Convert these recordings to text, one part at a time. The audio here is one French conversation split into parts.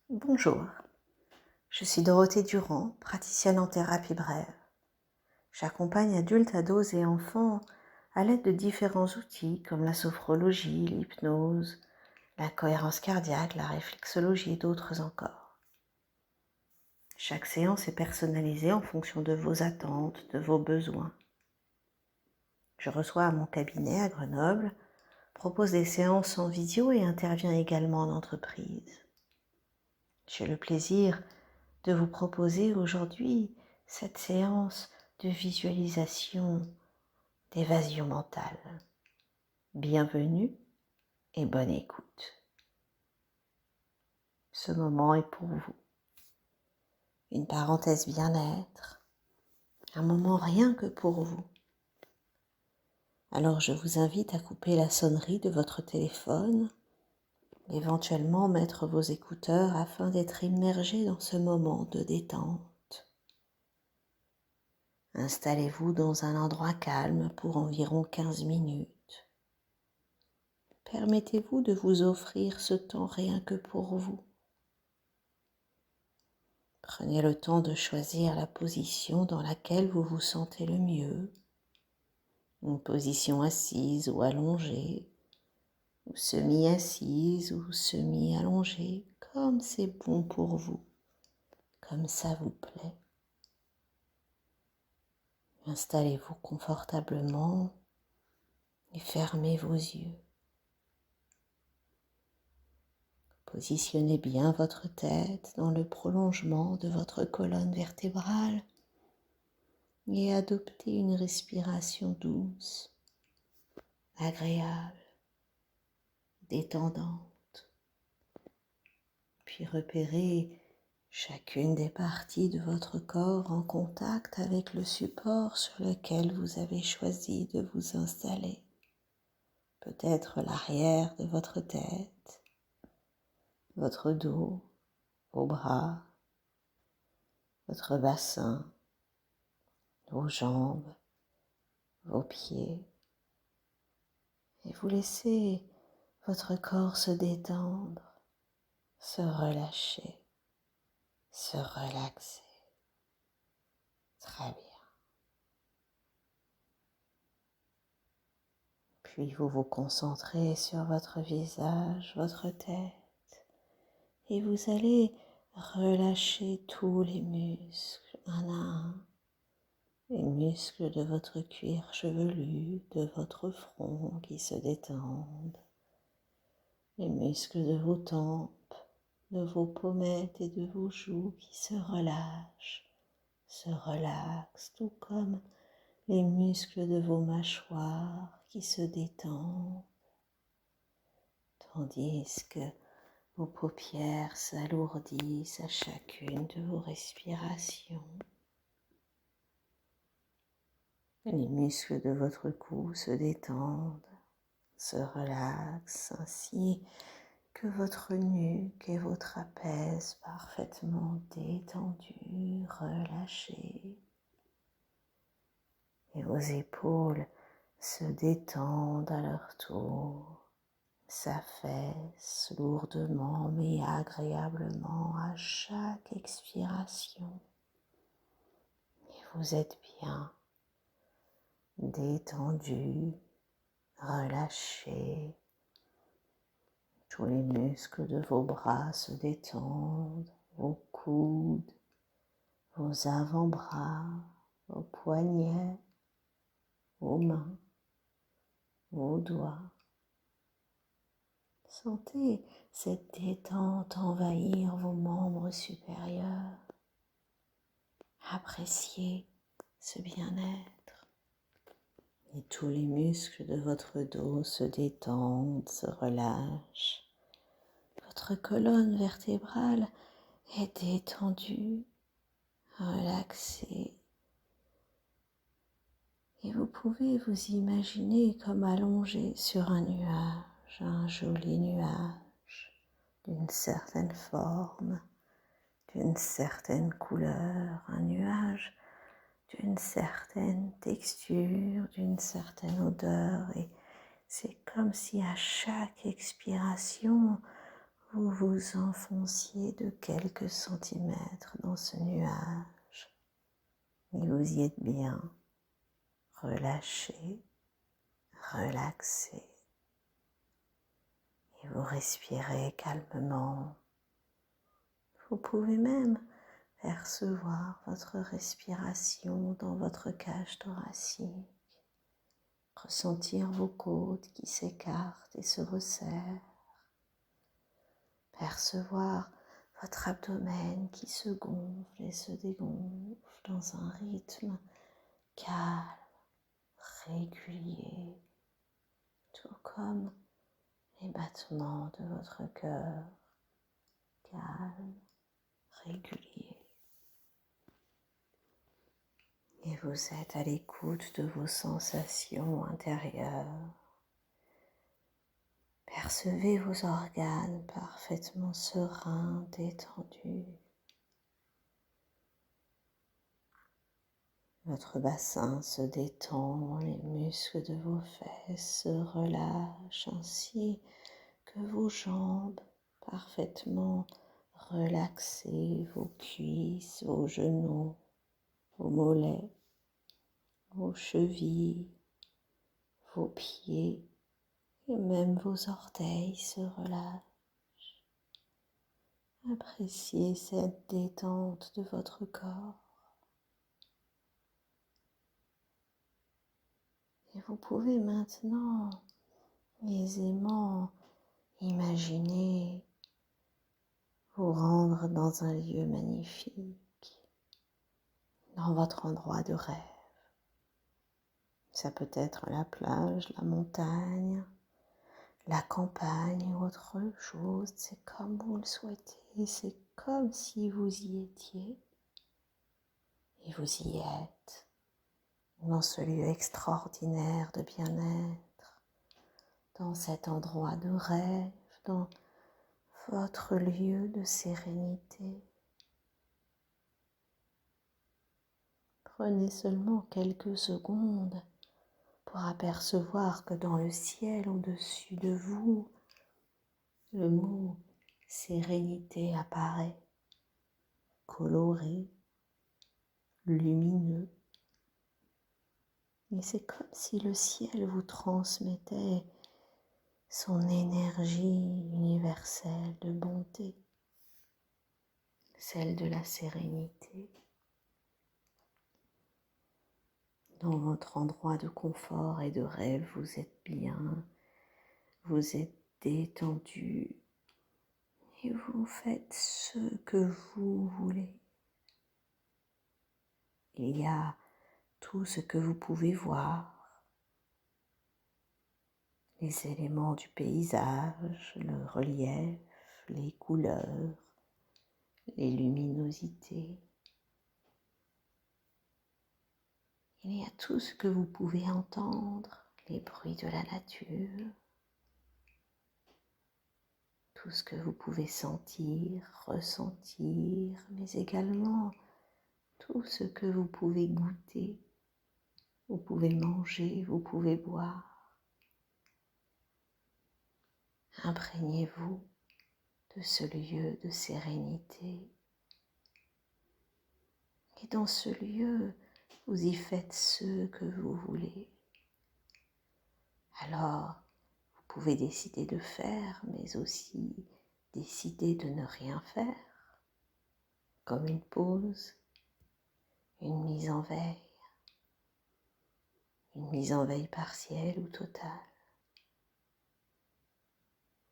Bonjour, je suis Dorothée Durand, praticienne en thérapie brève. J'accompagne adultes, ados et enfants à l'aide de différents outils comme la sophrologie, l'hypnose, la cohérence cardiaque, la réflexologie et d'autres encore. Chaque séance est personnalisée en fonction de vos attentes, de vos besoins. Je reçois à mon cabinet à Grenoble, propose des séances en visio et interviens également en entreprise. J'ai le plaisir de vous proposer aujourd'hui cette séance de visualisation, d'évasion mentale. Bienvenue et bonne écoute. Ce moment est pour vous. Une parenthèse bien-être, un moment rien que pour vous. Alors je vous invite à couper la sonnerie de votre téléphone, éventuellement mettre vos écouteurs afin d'être immergé dans ce moment de détente. Installez-vous dans un endroit calme pour environ 15 minutes. Permettez-vous de vous offrir ce temps rien que pour vous. Prenez le temps de choisir la position dans laquelle vous vous sentez le mieux. Une position assise ou allongée, ou semi-assise ou semi-allongée, comme c'est bon pour vous, comme ça vous plaît. Installez-vous confortablement et fermez vos yeux. Positionnez bien votre tête dans le prolongement de votre colonne vertébrale et adoptez une respiration douce, agréable, détendante. Puis repérez chacune des parties de votre corps en contact avec le support sur lequel vous avez choisi de vous installer. Peut-être l'arrière de votre tête, votre dos, vos bras, votre bassin, vos jambes, vos pieds. Et vous laissez votre corps se détendre, se relâcher, se relaxer. Très bien. Puis vous vous concentrez sur votre visage, votre tête, et vous allez relâcher tous les muscles, un à un. Les muscles de votre cuir chevelu, de votre front qui se détendent, les muscles de vos tempes, de vos pommettes et de vos joues qui se relâchent, se relaxent, tout comme les muscles de vos mâchoires qui se détendent, tandis que vos paupières s'alourdissent à chacune de vos respirations. Les muscles de votre cou se détendent, se relaxent, ainsi que votre nuque et vos trapèzes parfaitement détendus, relâchés. Et vos épaules se détendent à leur tour, s'affaissent lourdement mais agréablement à chaque expiration. Et vous êtes bien détendu, relâché. Tous les muscles de vos bras se détendent, vos coudes, vos avant-bras, vos poignets, vos mains, vos doigts. Sentez cette détente envahir vos membres supérieurs. Appréciez ce bien-être. Et tous les muscles de votre dos se détendent, se relâchent. Votre colonne vertébrale est détendue, relaxée. Et vous pouvez vous imaginer comme allongé sur un joli nuage d'une certaine forme, d'une certaine couleur, un nuage d'une certaine texture, d'une certaine odeur. Et c'est comme si à chaque expiration, vous vous enfonciez de quelques centimètres dans ce nuage et vous y êtes bien, relâché, relaxé et vous respirez calmement. Vous pouvez même percevoir votre respiration dans votre cage thoracique, ressentir vos côtes qui s'écartent et se resserrent, percevoir votre abdomen qui se gonfle et se dégonfle dans un rythme calme, régulier, tout comme les battements de votre cœur, calme, régulier. Et vous êtes à l'écoute de vos sensations intérieures. Percevez vos organes parfaitement sereins, détendus. Votre bassin se détend, les muscles de vos fesses se relâchent ainsi que vos jambes parfaitement relaxées, vos cuisses, vos genoux, vos mollets, vos chevilles, vos pieds et même vos orteils se relâchent. Appréciez cette détente de votre corps. Et vous pouvez maintenant aisément imaginer vous rendre dans un lieu magnifique, dans votre endroit de rêve. Ça peut être la plage, la montagne, la campagne ou autre chose. C'est comme vous le souhaitez, c'est comme si vous y étiez. Et vous y êtes, dans ce lieu extraordinaire de bien-être, dans cet endroit de rêve, dans votre lieu de sérénité. Prenez seulement quelques secondes pour apercevoir que dans le ciel au-dessus de vous, le mot sérénité apparaît, coloré, lumineux. Et c'est comme si le ciel vous transmettait son énergie universelle de bonté, celle de la sérénité. Dans votre endroit de confort et de rêve, vous êtes bien, vous êtes détendu et vous faites ce que vous voulez. Il y a tout ce que vous pouvez voir, les éléments du paysage, le relief, les couleurs, les luminosités. Il y a tout ce que vous pouvez entendre, les bruits de la nature, tout ce que vous pouvez sentir, ressentir, mais également tout ce que vous pouvez goûter, vous pouvez manger, vous pouvez boire. Imprégnez-vous de ce lieu de sérénité. Et dans ce lieu, vous y faites ce que vous voulez. Alors, vous pouvez décider de faire, mais aussi décider de ne rien faire, comme une pause, une mise en veille partielle ou totale.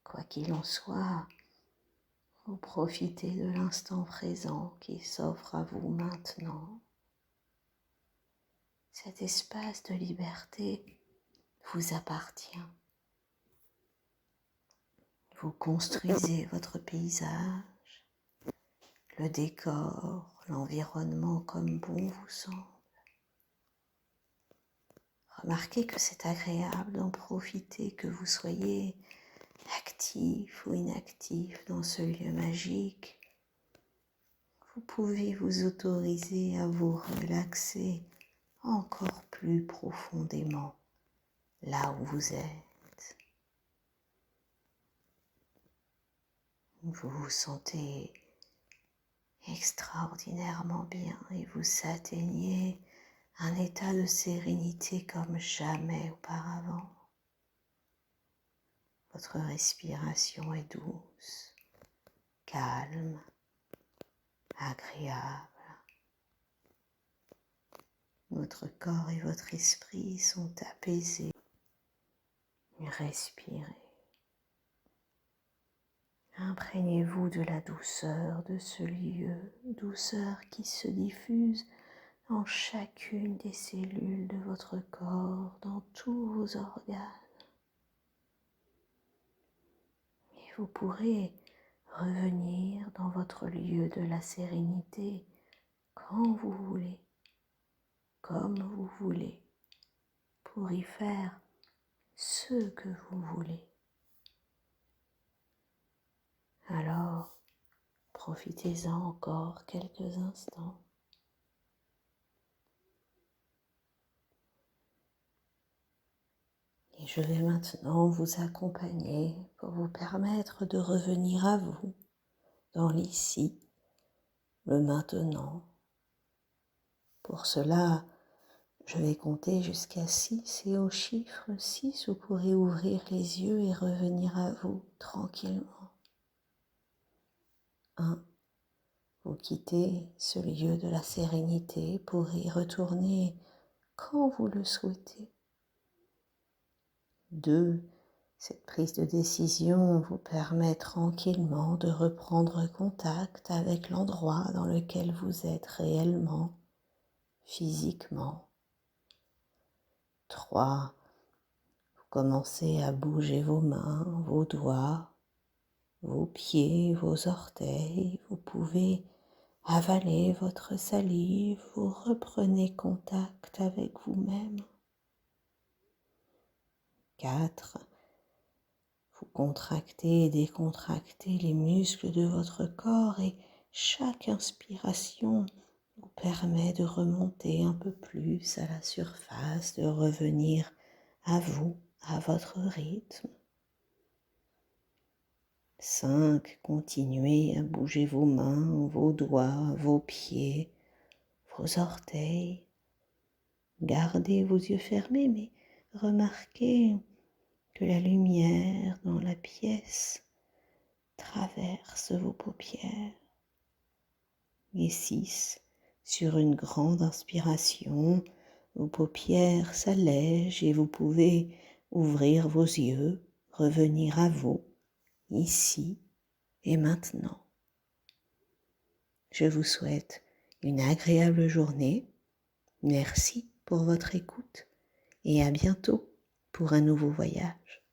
Quoi qu'il en soit, vous profitez de l'instant présent qui s'offre à vous maintenant. Cet espace de liberté vous appartient. Vous construisez votre paysage, le décor, l'environnement comme bon vous semble. Remarquez que c'est agréable d'en profiter, que vous soyez actif ou inactif dans ce lieu magique. Vous pouvez vous autoriser à vous relaxer encore plus profondément là où vous êtes. Vous vous sentez extraordinairement bien et vous atteignez un état de sérénité comme jamais auparavant. Votre respiration est douce, calme, agréable. Votre corps et votre esprit sont apaisés. Respirez. Imprégnez-vous de la douceur de ce lieu, douceur qui se diffuse dans chacune des cellules de votre corps, dans tous vos organes. Et vous pourrez revenir dans votre lieu de la sérénité quand vous voulez, comme vous voulez, pour y faire ce que vous voulez. Alors, profitez-en encore quelques instants. Et je vais maintenant vous accompagner pour vous permettre de revenir à vous, dans l'ici, le maintenant. Pour cela, je vais compter jusqu'à 6 et au chiffre 6, vous pourrez ouvrir les yeux et revenir à vous tranquillement. 1. Vous quittez ce lieu de la sérénité pour y retourner quand vous le souhaitez. 2. Cette prise de décision vous permet tranquillement de reprendre contact avec l'endroit dans lequel vous êtes réellement, physiquement. 3. Vous commencez à bouger vos mains, vos doigts, vos pieds, vos orteils. Vous pouvez avaler votre salive, vous reprenez contact avec vous-même. 4. Vous contractez et décontractez les muscles de votre corps et chaque inspiration vous permet de remonter un peu plus à la surface, de revenir à vous, à votre rythme. 5. Continuez à bouger vos mains, vos doigts, vos pieds, vos orteils. Gardez vos yeux fermés, mais remarquez que la lumière dans la pièce traverse vos paupières. Et 6. Sur une grande inspiration, vos paupières s'allègent et vous pouvez ouvrir vos yeux, revenir à vous, ici et maintenant. Je vous souhaite une agréable journée. Merci pour votre écoute et à bientôt pour un nouveau voyage.